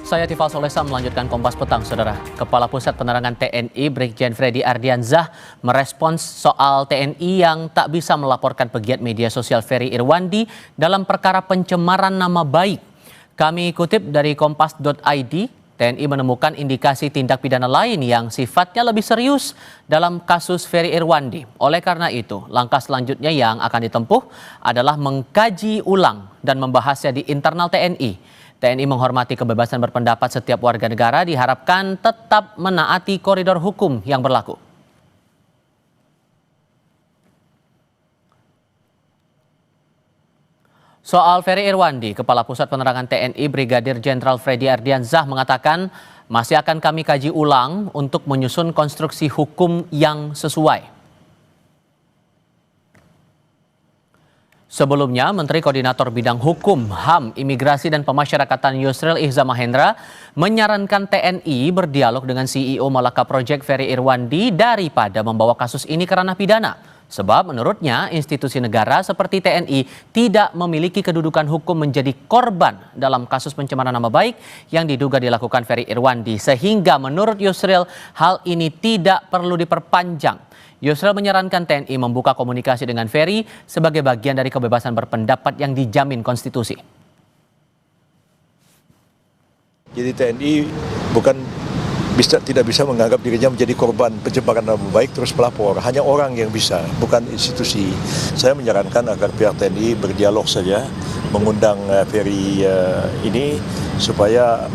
Saya Tifal Solesa melanjutkan Kompas Petang, Saudara. Kepala Pusat Penerangan TNI Brigjen Freddy Ardiansyah merespons soal TNI yang tak bisa melaporkan pegiat media sosial Ferry Irwandi dalam perkara pencemaran nama baik. Kami kutip dari kompas.id, TNI menemukan indikasi tindak pidana lain yang sifatnya lebih serius dalam kasus Ferry Irwandi. Oleh karena itu, langkah selanjutnya yang akan ditempuh adalah mengkaji ulang dan membahasnya di internal TNI. TNI menghormati kebebasan berpendapat setiap warga negara, diharapkan tetap menaati koridor hukum yang berlaku. Soal Ferry Irwandi, Kepala Pusat Penerangan TNI Brigadir Jenderal Freddy Ardiansyah mengatakan masih akan kami kaji ulang untuk menyusun konstruksi hukum yang sesuai. Sebelumnya, Menteri Koordinator Bidang Hukum, HAM, Imigrasi dan Pemasyarakatan Yusril Ihza Mahendra menyarankan TNI berdialog dengan CEO Malaka Project Ferry Irwandi daripada membawa kasus ini ke ranah pidana. Sebab menurutnya institusi negara seperti TNI tidak memiliki kedudukan hukum menjadi korban dalam kasus pencemaran nama baik yang diduga dilakukan Ferry Irwandi. Sehingga menurut Yusril hal ini tidak perlu diperpanjang. Yusril menyarankan TNI membuka komunikasi dengan Ferry sebagai bagian dari kebebasan berpendapat yang dijamin konstitusi. Jadi TNI tidak bisa menganggap dirinya menjadi korban pencemaran nama baik terus melapor. Hanya orang yang bisa, bukan institusi. Saya menyarankan agar pihak TNI berdialog saja, mengundang Ferry ini supaya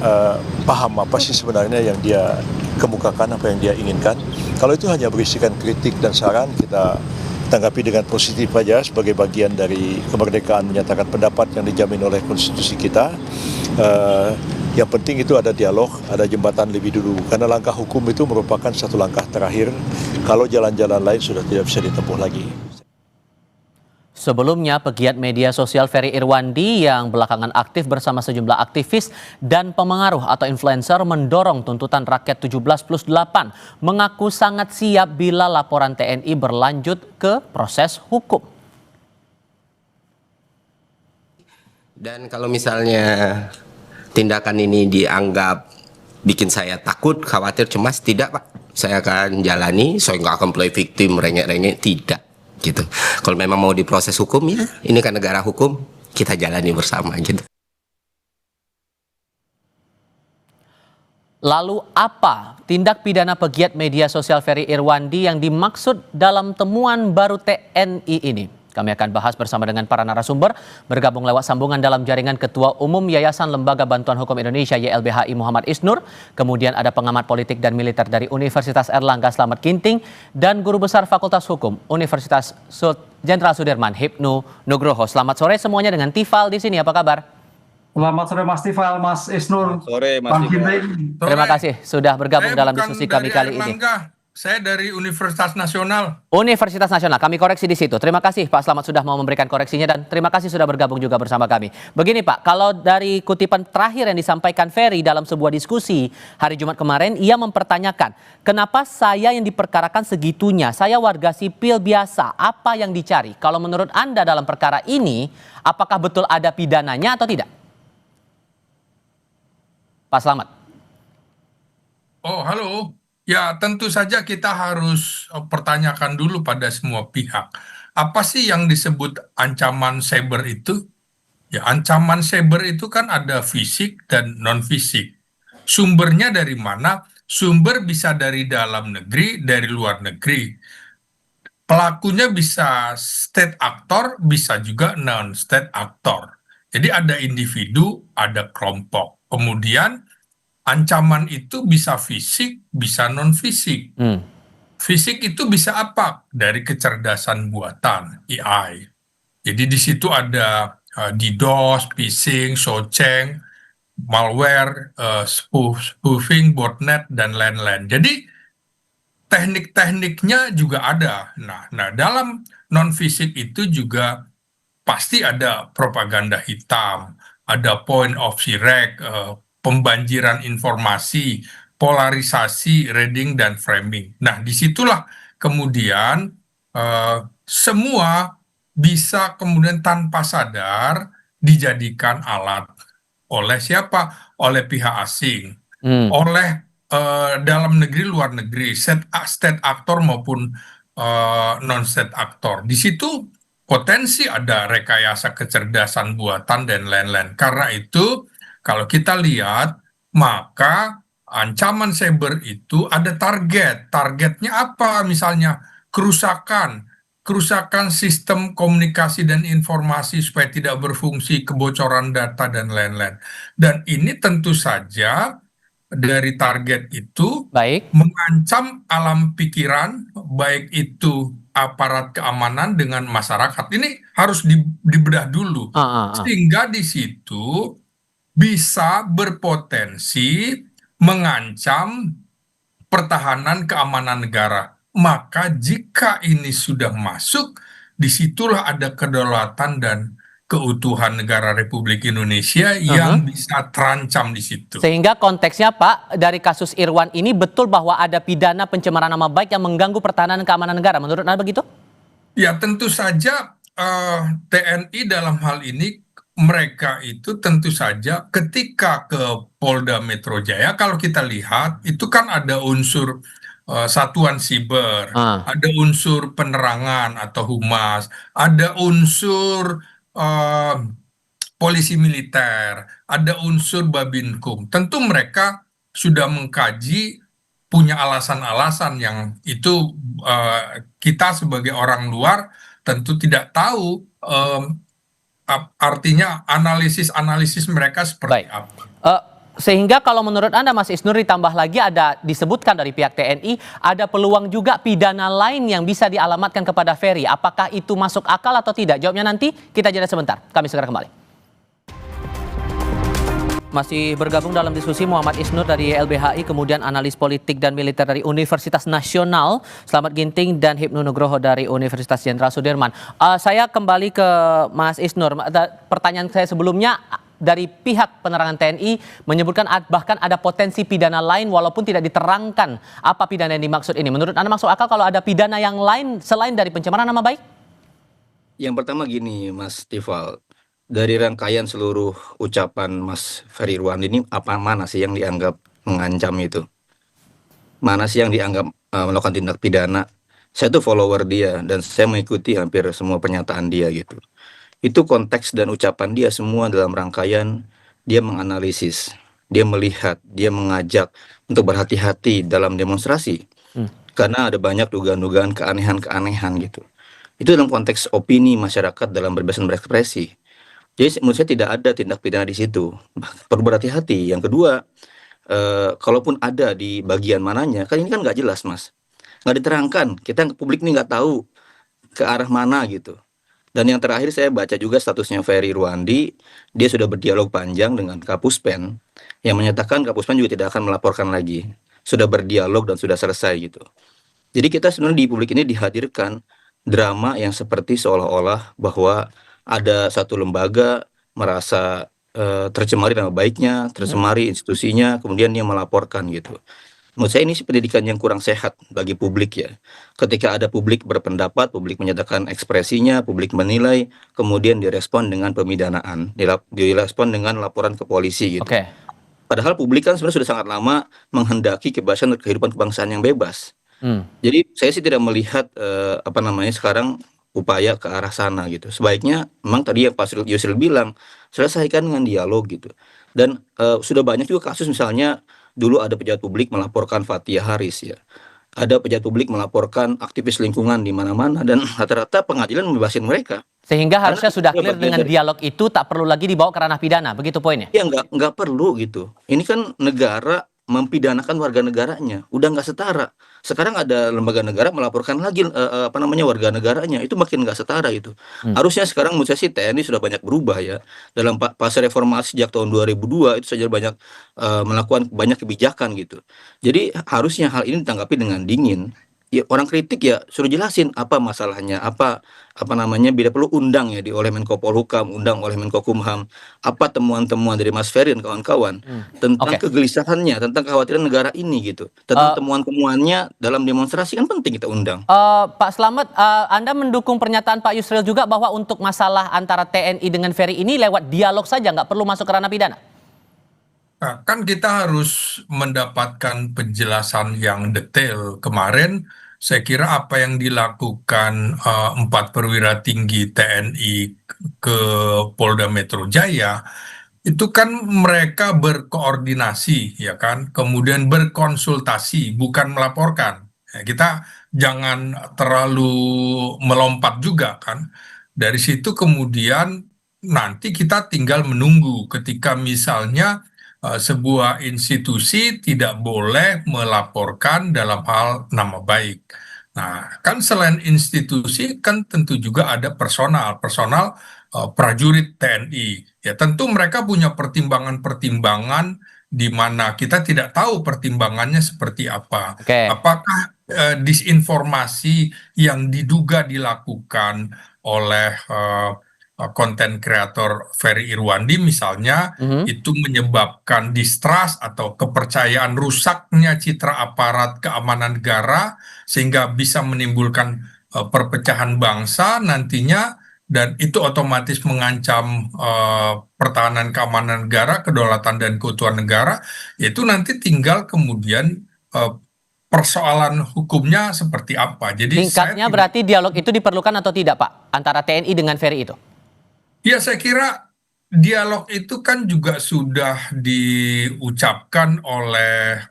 paham apa sih sebenarnya yang dia kemukakan, apa yang dia inginkan. Kalau itu hanya berisikan kritik dan saran, kita tanggapi dengan positif saja sebagai bagian dari kemerdekaan menyatakan pendapat yang dijamin oleh konstitusi kita. Yang penting itu ada dialog, ada jembatan lebih dulu. Karena langkah hukum itu merupakan satu langkah terakhir kalau jalan-jalan lain sudah tidak bisa ditempuh lagi. Sebelumnya, pegiat media sosial Ferry Irwandi yang belakangan aktif bersama sejumlah aktivis dan pemengaruh atau influencer mendorong tuntutan rakyat 17+8 mengaku sangat siap bila laporan TNI berlanjut ke proses hukum. Dan kalau misalnya tindakan ini dianggap bikin saya takut, khawatir, cemas, tidak Pak. Saya akan jalani, saya nggak akan play victim, rengek-rengek, tidak. Gitu. Kalau memang mau diproses hukum, ya ini kan negara hukum, kita jalani bersama gitu. Lalu apa tindak pidana pegiat media sosial Ferry Irwandi yang dimaksud dalam temuan baru TNI ini? Kami akan bahas bersama dengan para narasumber, bergabung lewat sambungan dalam jaringan Ketua Umum Yayasan Lembaga Bantuan Hukum Indonesia YLBHI Muhammad Isnur, kemudian ada pengamat politik dan militer dari Universitas Erlangga Slamet Ginting, dan Guru Besar Fakultas Hukum Universitas Jenderal Sudirman Hipnu Nugroho. Selamat sore semuanya dengan Tifal di sini, apa kabar? Selamat sore Mas Tifal, Mas Isnur. Selamat sore Mas Tifal. Terima kasih sudah bergabung dalam diskusi kami kali ini. Saya dari Universitas Nasional. Universitas Nasional, kami koreksi di situ. Terima kasih Pak Slamet sudah mau memberikan koreksinya dan terima kasih sudah bergabung juga bersama kami. Begini Pak, kalau dari kutipan terakhir yang disampaikan Ferry dalam sebuah diskusi hari Jumat kemarin, ia mempertanyakan, kenapa saya yang diperkarakan segitunya? Saya warga sipil biasa, apa yang dicari? Kalau menurut Anda dalam perkara ini, apakah betul ada pidananya atau tidak? Pak Slamet. Oh, halo. Ya, tentu saja kita harus pertanyakan dulu pada semua pihak. Apa sih yang disebut ancaman cyber itu? Ya, ancaman cyber itu kan ada fisik dan non-fisik. Sumbernya dari mana? Sumber bisa dari dalam negeri, dari luar negeri. Pelakunya bisa state actor, bisa juga non-state actor. Jadi ada individu, ada kelompok. Kemudian ancaman itu bisa fisik, bisa non-fisik. Fisik itu bisa apa? Dari kecerdasan buatan, AI. Jadi di situ ada DDoS, phishing, shoceng, malware, spoofing, botnet, dan lain-lain. Jadi teknik-tekniknya juga ada. Nah, dalam non-fisik itu juga pasti ada propaganda hitam, ada point of shirek, pembanjiran informasi, polarisasi, reading, dan framing. Nah, disitulah kemudian semua bisa kemudian tanpa sadar dijadikan alat oleh siapa? oleh pihak asing, Hmm. oleh dalam negeri, luar negeri, state actor maupun non-state actor. Di situ potensi ada rekayasa kecerdasan buatan dan lain-lain. Karena itu, kalau kita lihat, maka ancaman cyber itu ada target. Targetnya apa? Misalnya kerusakan sistem komunikasi dan informasi supaya tidak berfungsi, kebocoran data dan lain-lain. Dan ini tentu saja dari target itu Baik. mengancam alam pikiran, baik itu aparat keamanan dengan masyarakat. Ini harus dibedah dulu, Ah, ah, ah. sehingga di situ bisa berpotensi mengancam pertahanan keamanan negara. Maka jika ini sudah masuk, disitulah ada kedaulatan dan keutuhan negara Republik Indonesia yang bisa terancam di situ. Sehingga konteksnya Pak, dari kasus Irwan ini betul bahwa ada pidana pencemaran nama baik yang mengganggu pertahanan keamanan negara. Menurut Anda begitu? Ya tentu saja TNI dalam hal ini mereka itu tentu saja ketika ke Polda Metro Jaya, kalau kita lihat itu kan ada unsur satuan siber, Ah. ada unsur penerangan atau humas, ada unsur eh, polisi militer, ada unsur Babinkum. Tentu mereka sudah mengkaji, punya alasan-alasan yang itu kita sebagai orang luar tentu tidak tahu artinya analisis-analisis mereka seperti Baik. apa. Sehingga kalau menurut Anda Mas Isnur, ditambah lagi ada disebutkan dari pihak TNI ada peluang juga pidana lain yang bisa dialamatkan kepada Ferry. Apakah itu masuk akal atau tidak? Jawabnya nanti, kita jeda sebentar. Kami segera kembali. Masih bergabung dalam diskusi Muhammad Isnur dari LBHI, kemudian analis politik dan militer dari Universitas Nasional, Slamet Ginting, dan Hipnu Nugroho dari Universitas Jenderal Sudirman. Saya kembali ke Mas Isnur. Pertanyaan saya sebelumnya, dari pihak penerangan TNI menyebutkan bahkan ada potensi pidana lain walaupun tidak diterangkan apa pidana yang dimaksud ini. Menurut Anda masuk akal kalau ada pidana yang lain selain dari pencemaran nama baik? Yang pertama gini, Mas Tifal, dari rangkaian seluruh ucapan Mas Ferry Irwandi ini, mana sih yang dianggap mengancam itu? Mana sih yang dianggap melakukan tindak pidana? Saya tuh follower dia dan saya mengikuti hampir semua pernyataan dia gitu. Itu konteks dan ucapan dia semua dalam rangkaian dia menganalisis, dia melihat, dia mengajak untuk berhati-hati dalam demonstrasi. Karena ada banyak dugaan-dugaan keanehan-keanehan gitu. Itu dalam konteks opini masyarakat dalam berbiasa berekspresi. Jadi menurut saya tidak ada tindak pidana di situ. Perlu berhati-hati. Yang kedua, kalaupun ada di bagian mananya, kan ini kan nggak jelas, Mas. Nggak diterangkan. Kita publik ini nggak tahu ke arah mana gitu. Dan yang terakhir saya baca juga statusnya Ferry Irwandi, dia sudah berdialog panjang dengan Kapuspen, yang menyatakan Kapuspen juga tidak akan melaporkan lagi. Sudah berdialog dan sudah selesai gitu. Jadi kita sebenarnya di publik ini dihadirkan drama yang seperti seolah-olah bahwa ada satu lembaga merasa tercemari nama baiknya, tercemari institusinya, kemudian dia melaporkan gitu. Menurut saya ini pendidikan yang kurang sehat bagi publik ya. Ketika ada publik berpendapat, publik menyatakan ekspresinya, publik menilai, kemudian direspon dengan pemidanaan, direspon dengan laporan ke polisi gitu. Oke. Padahal publik kan sebenarnya sudah sangat lama menghendaki kebebasan dan kehidupan kebangsaan yang bebas. Jadi saya sih tidak melihat sekarang upaya ke arah sana gitu. Sebaiknya memang tadi yang Pak Yusril bilang, selesaikan dengan dialog gitu. Dan sudah banyak juga kasus, misalnya dulu ada pejabat publik melaporkan Fathia Haris ya. Ada pejabat publik melaporkan aktivis lingkungan di mana-mana dan rata-rata pengadilan membebasin mereka. Sehingga harusnya sudah dia clear bagian dengan dari- dialog itu tak perlu lagi dibawa ke ranah pidana, begitu poinnya? Ya nggak perlu gitu. Ini kan negara mempidanakan warga negaranya, udah nggak setara. Sekarang ada lembaga negara melaporkan lagi warga negaranya, itu makin nggak setara itu. Harusnya sekarang menurut saya sih TNI sudah banyak berubah ya. Dalam fase reformasi sejak tahun 2002 itu saja banyak melakukan banyak kebijakan gitu. Jadi harusnya hal ini ditanggapi dengan dingin. Ya orang kritik ya suruh jelasin apa masalahnya, bila perlu undang ya oleh Menko Polhukam, undang oleh Menko Kumham, apa temuan-temuan dari Mas Ferry dan kawan-kawan tentang Oke. kegelisahannya, tentang kekhawatiran negara ini gitu, tentang temuan-temuannya dalam demonstrasi kan penting kita undang. Pak Slamet, Anda mendukung pernyataan Pak Yusril juga bahwa untuk masalah antara TNI dengan Ferry ini lewat dialog saja, nggak perlu masuk ke ranah pidana? Nah, kan kita harus mendapatkan penjelasan yang detail. Kemarin saya kira apa yang dilakukan empat perwira tinggi TNI ke Polda Metro Jaya itu kan mereka berkoordinasi, ya kan, kemudian berkonsultasi, bukan melaporkan. Ya, kita jangan terlalu melompat juga kan. Dari situ kemudian nanti kita tinggal menunggu ketika misalnya sebuah institusi tidak boleh melaporkan dalam hal nama baik. Nah, kan selain institusi kan tentu juga ada personal prajurit TNI. Ya, tentu mereka punya pertimbangan-pertimbangan di mana kita tidak tahu pertimbangannya seperti apa. Oke. Apakah disinformasi yang diduga dilakukan oleh konten kreator Ferry Irwandi misalnya Mhm. itu menyebabkan distrust atau kepercayaan rusaknya citra aparat keamanan negara sehingga bisa menimbulkan perpecahan bangsa nantinya dan itu otomatis mengancam pertahanan keamanan negara, kedaulatan dan keutuhan negara, itu nanti tinggal kemudian eh, persoalan hukumnya seperti apa. Jadi saya Singkatnya tidak, berarti dialog itu diperlukan atau tidak, Pak, antara TNI dengan Ferry itu? ya saya kira dialog itu kan juga sudah diucapkan oleh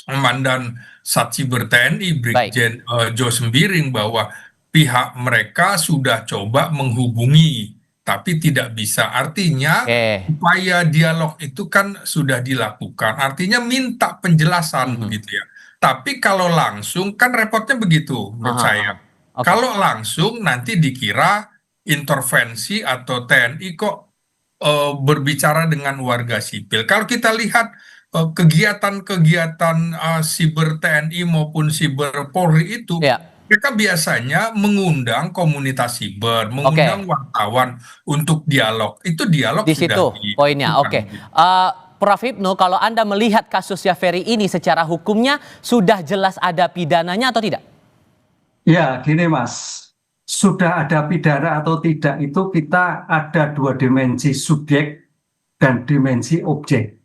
Komandan Satsiber TNI Baik. Brigjen Jo Sembiring bahwa pihak mereka sudah coba menghubungi tapi tidak bisa. Artinya Oke. upaya dialog itu kan sudah dilakukan. Artinya minta penjelasan Mhm. begitu ya. Tapi kalau langsung kan repotnya begitu menurut Aha, saya. aha. Oke. Kalau langsung nanti dikira intervensi atau TNI kok berbicara dengan warga sipil. Kalau kita lihat kegiatan-kegiatan siber TNI maupun siber Polri itu, Ya. mereka biasanya mengundang komunitas siber, mengundang Oke. wartawan untuk dialog. Itu dialog Di sudah situ poinnya. dilakukan. Oke. Prof. Hipnu, kalau Anda melihat kasusnya Ferry ini secara hukumnya sudah jelas ada pidananya atau tidak? Ya, gini Mas, sudah ada pidana atau tidak itu kita ada dua dimensi subjek dan dimensi objek.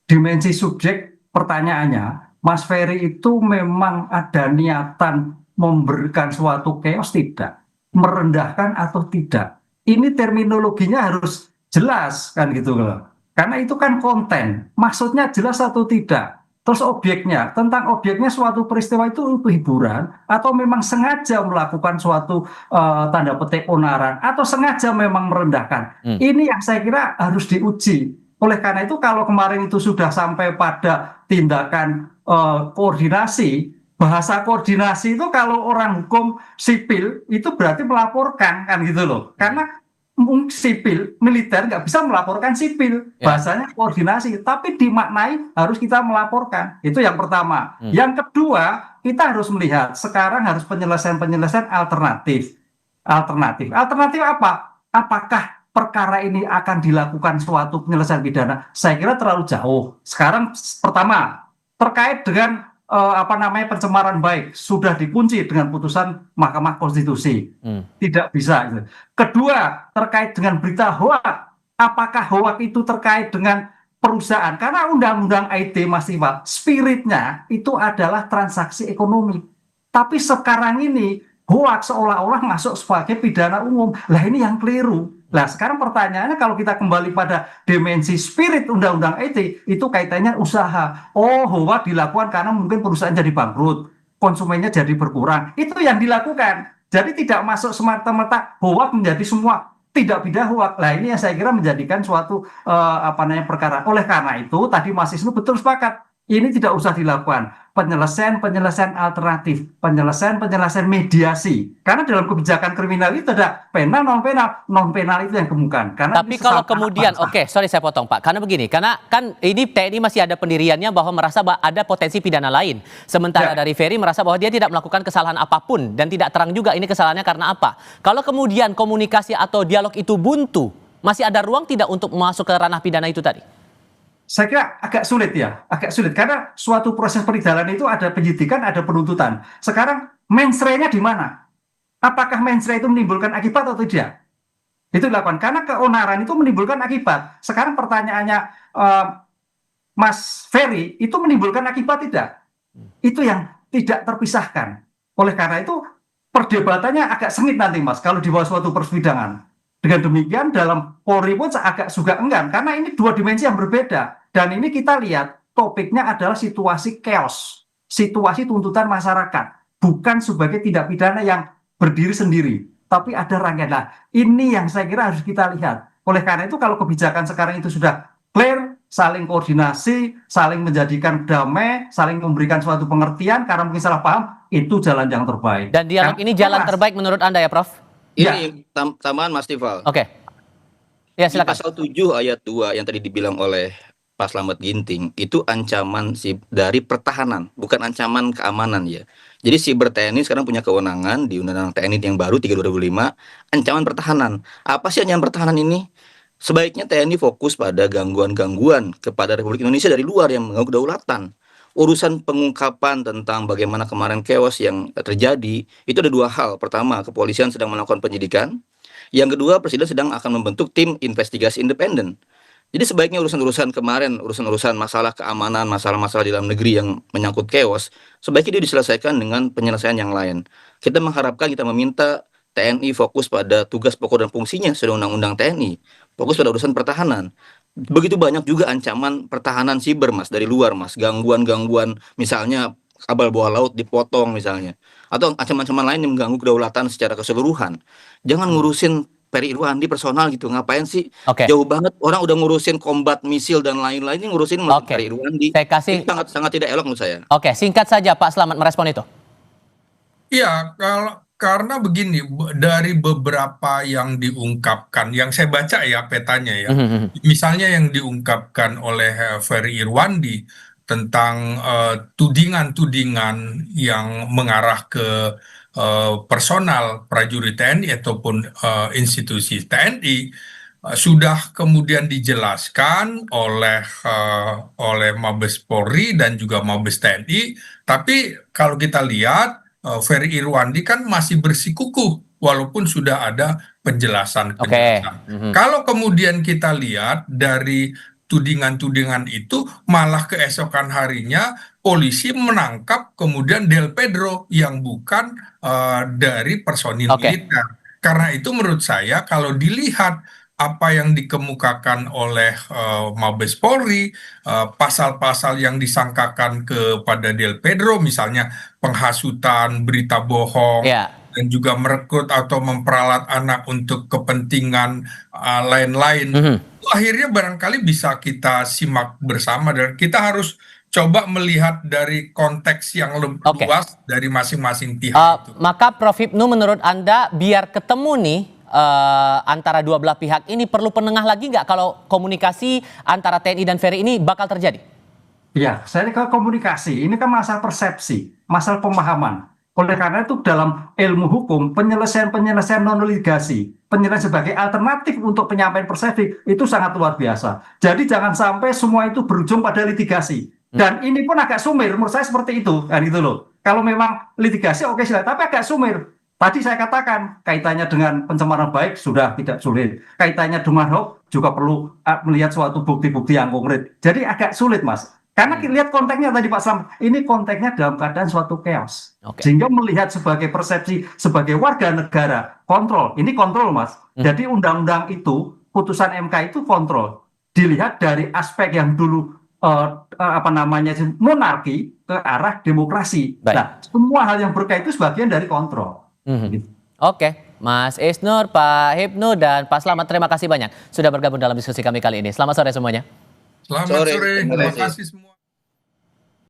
Dimensi subjek pertanyaannya, Mas Ferry itu memang ada niatan memberikan suatu chaos tidak? Merendahkan atau tidak? Ini terminologinya harus jelas kan gitu loh. Karena itu kan konten, maksudnya jelas atau tidak. Terus objeknya, tentang objeknya suatu peristiwa itu hiburan atau memang sengaja melakukan suatu tanda petik onaran atau sengaja memang merendahkan. Hmm. Ini yang saya kira harus diuji. Oleh karena itu kalau kemarin itu sudah sampai pada tindakan koordinasi, bahasa koordinasi itu kalau orang hukum sipil itu berarti melaporkan kan gitu loh. Karena sipil, militer nggak bisa melaporkan sipil. Ya. Bahasanya koordinasi, tapi dimaknai harus kita melaporkan. Itu yang pertama. Hmm. Yang kedua, kita harus melihat sekarang harus penyelesaian-penyelesaian alternatif. Alternatif apa? Apakah perkara ini akan dilakukan suatu penyelesaian pidana? Saya kira terlalu jauh. Sekarang pertama terkait dengan pencemaran baik sudah dikunci dengan putusan Mahkamah Konstitusi. Tidak bisa. Kedua, terkait dengan berita hoak. Apakah hoak itu terkait dengan perusahaan? Karena undang-undang IT Mas Iwa, spiritnya itu adalah transaksi ekonomi. Tapi sekarang ini hoak seolah-olah masuk sebagai pidana umum. Lah ini yang keliru. Nah sekarang pertanyaannya kalau kita kembali pada dimensi spirit undang-undang IT itu kaitannya usaha. Oh hoak dilakukan karena mungkin perusahaan jadi bangkrut, konsumennya jadi berkurang. Itu yang dilakukan. Jadi tidak masuk semata-mata hoak menjadi semua tidak pidana hoak. Nah ini yang saya kira menjadikan suatu perkara. Oleh karena itu tadi Mas Isnu betul sepakat. Ini tidak usah dilakukan penyelesaian alternatif, penyelesaian mediasi. Karena dalam kebijakan kriminal itu ada penal, non penal itu yang kemukan. Karena tapi kalau kemudian, sorry saya potong Pak, karena begini, karena kan ini TNI masih ada pendiriannya bahwa merasa ada potensi pidana lain. Sementara dari Ferry merasa bahwa dia tidak melakukan kesalahan apapun dan tidak terang juga ini kesalahannya karena apa. Kalau kemudian komunikasi atau dialog itu buntu, masih ada ruang tidak untuk masuk ke ranah pidana itu tadi? Saya kira agak sulit karena suatu proses perjalanan itu ada penyidikan, ada penuntutan. Sekarang mensrenya di mana? Apakah mensre itu menimbulkan akibat atau tidak? Itu dilakukan karena keonaran itu menimbulkan akibat. Sekarang pertanyaannya Mas Ferry itu menimbulkan akibat tidak? Itu yang tidak terpisahkan. Oleh karena itu perdebatannya agak sengit nanti Mas kalau di bawah suatu persidangan. Dengan demikian dalam Polri pun agak juga enggan karena ini dua dimensi yang berbeda. Dan ini kita lihat topiknya adalah situasi chaos, situasi tuntutan masyarakat, bukan sebagai tindak pidana yang berdiri sendiri, tapi ada rangkaian. Nah, ini yang saya kira harus kita lihat. Oleh karena itu kalau kebijakan sekarang itu sudah clear, saling koordinasi, saling menjadikan damai, saling memberikan suatu pengertian karena mungkin salah paham, itu jalan yang terbaik. Dan dialog ini jalan terbaik menurut Anda ya, Prof? Ini tambahan Mas Tifal. Oke. Ya, Di silakan. pasal 7 ayat 2 yang tadi dibilang oleh Pak Slamet Ginting, itu ancaman dari pertahanan, bukan ancaman keamanan ya. Jadi Siber TNI sekarang punya kewenangan di Undang-Undang TNI yang baru 3/2005, ancaman pertahanan. Apa sih ancaman pertahanan ini? Sebaiknya TNI fokus pada gangguan-gangguan kepada Republik Indonesia dari luar yang mengganggu kedaulatan. Urusan pengungkapan tentang bagaimana kemarin chaos yang terjadi, itu ada dua hal. Pertama, kepolisian sedang melakukan penyidikan. Yang kedua, Presiden sedang akan membentuk tim investigasi independen. Jadi sebaiknya urusan-urusan kemarin, urusan-urusan masalah keamanan, masalah-masalah di dalam negeri yang menyangkut chaos, sebaiknya dia diselesaikan dengan penyelesaian yang lain. Kita mengharapkan, kita meminta TNI fokus pada tugas pokok dan fungsinya sesuai Undang-Undang TNI, fokus pada urusan pertahanan. Begitu banyak juga ancaman pertahanan siber Mas, dari luar Mas, gangguan-gangguan misalnya kabel bawah laut dipotong misalnya, atau ancaman-ancaman lain yang mengganggu kedaulatan secara keseluruhan. Jangan ngurusin Ferry Irwandi personal gitu, ngapain sih? Oke. Jauh banget, orang udah ngurusin combat misil dan lain-lain, ini ngurusin Oke. Ferry Irwandi. Saya kasih- Ini sangat tidak elok menurut saya. Oke, singkat saja Pak Slamet merespon itu. Iya, karena begini, dari beberapa yang diungkapkan, yang saya baca ya petanya ya, misalnya yang diungkapkan oleh Ferry Irwandi tentang tudingan-tudingan yang mengarah ke personal prajurit TNI ataupun institusi TNI, sudah kemudian dijelaskan oleh Mabes Polri dan juga Mabes TNI, tapi kalau kita lihat Ferry Irwandi kan masih bersikukuh walaupun sudah ada penjelasan. Oke. Kalau kemudian kita lihat dari tudingan-tudingan itu, malah keesokan harinya polisi menangkap kemudian Del Pedro yang bukan dari personil Oke. militer. Karena itu menurut saya kalau dilihat apa yang dikemukakan oleh Mabes Polri, pasal-pasal yang disangkakan kepada Del Pedro, misalnya penghasutan, berita bohong, Ya. dan juga merekrut atau memperalat anak untuk kepentingan lain-lain, itu akhirnya barangkali bisa kita simak bersama dan kita harus coba melihat dari konteks yang lebih Oke. luas dari masing-masing pihak itu. Maka Prof Hipnu menurut Anda biar ketemu nih antara dua belah pihak ini perlu penengah lagi nggak kalau komunikasi antara TNI dan Ferry ini bakal terjadi? Ya, saya ke komunikasi, ini kan masalah persepsi, masalah pemahaman. Oleh karena itu dalam ilmu hukum, penyelesaian non-litigasi, penyelesaian sebagai alternatif untuk penyampaian persepsi, itu sangat luar biasa. Jadi jangan sampai semua itu berujung pada litigasi. Dan ini pun agak sumir, menurut saya seperti itu, kan gitu loh. Kalau memang litigasi oke silakan, tapi agak sumir. Tadi saya katakan kaitannya dengan pencemaran baik sudah tidak sulit. Kaitannya dengan hoax juga perlu melihat suatu bukti-bukti yang konkret. Jadi agak sulit Mas. Karena kita lihat konteksnya tadi Pak Slamet, ini konteksnya dalam keadaan suatu chaos. Oke. Sehingga melihat sebagai persepsi sebagai warga negara, kontrol. Ini kontrol Mas. Jadi undang-undang itu, putusan MK itu kontrol. Dilihat dari aspek yang dulu monarki ke arah demokrasi. Baik. Nah, semua hal yang berkait itu sebagian dari kontrol. Gitu. Oke, Mas Isnur, Pak Hipnu, dan Pak Slamet, terima kasih banyak sudah bergabung dalam diskusi kami kali ini. Selamat sore semuanya. Selamat Sore, sore, terima terima kasih. kasih semua.